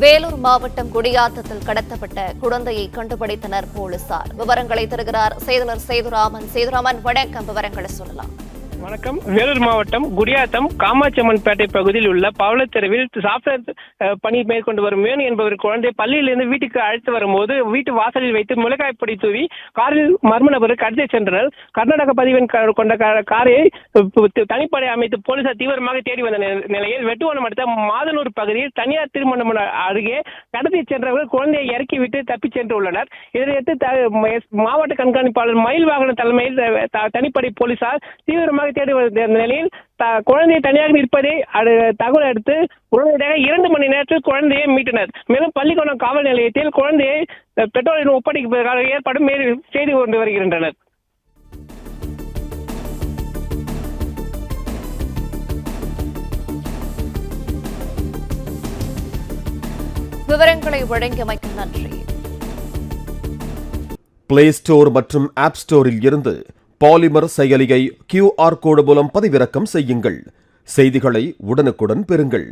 வேலூர் மாவட்டம் குடியாத்தத்தில் கடத்தப்பட்ட குழந்தையை கண்டுபிடித்தனர் போலீசார். விவரங்களை தருகிறார் செய்தியாளர் சேதுராமன். வணக்கம், விவரங்களை சொல்லலாம். வணக்கம். வேலூர் மாவட்டம் குடியாத்தம் காமாட்சியம்மன்பேட்டை பகுதியில் உள்ள பவளத்தெருவில் சாப்ட்வேர் பணி மேற்கொண்டு வரும் வேணு என்பவர் குழந்தை பள்ளியிலிருந்து வீட்டுக்கு அழைத்து வரும்போது வீட்டு வாசலில் வைத்து மிளகாய் பொடி தூவி காரில் மர்ம நபர் கடத்தி சென்றனர். கர்நாடக பதிவெண் கொண்ட காரை தனிப்படை அமைத்து போலீசார் தீவிரமாக தேடி வந்த நிலையில் வெட்டுவனம் அடுத்த மாதனூர் பகுதியில் தனியார் திருமணம் அருகே கடத்தி சென்றவர்கள் குழந்தையை இறக்கிவிட்டு தப்பிச் சென்று உள்ளனர். இதனையடுத்து மாவட்ட கண்காணிப்பாளர் மயில் வாகன தலைமையில் தனிப்படை போலீசார் தீவிரமாக தேடி வந்த நிலையில் குழந்தையை தனியாக இருப்பதை தகவல் அடுத்து உடனடியாக 2 மணி நேரத்தில் குழந்தையை மீட்டனர். மேலும் பள்ளிக்கோணம் காவல் நிலையத்தில் குழந்தையை பெற்றோரிடம் ஒப்படைப்பதற்காக ஏற்பாடு செய்து கொண்டு வருகின்றனர். விவரங்களை வழங்கியமைக்கு நன்றி. பிளே ஸ்டோர் மற்றும் ஆப் ஸ்டோரில் இருந்து பாலிமர் செயலியை QR கோடு மூலம் பதிவிறக்கம் செய்யுங்கள். செய்திகளை உடனுக்குடன் பெறுங்கள்.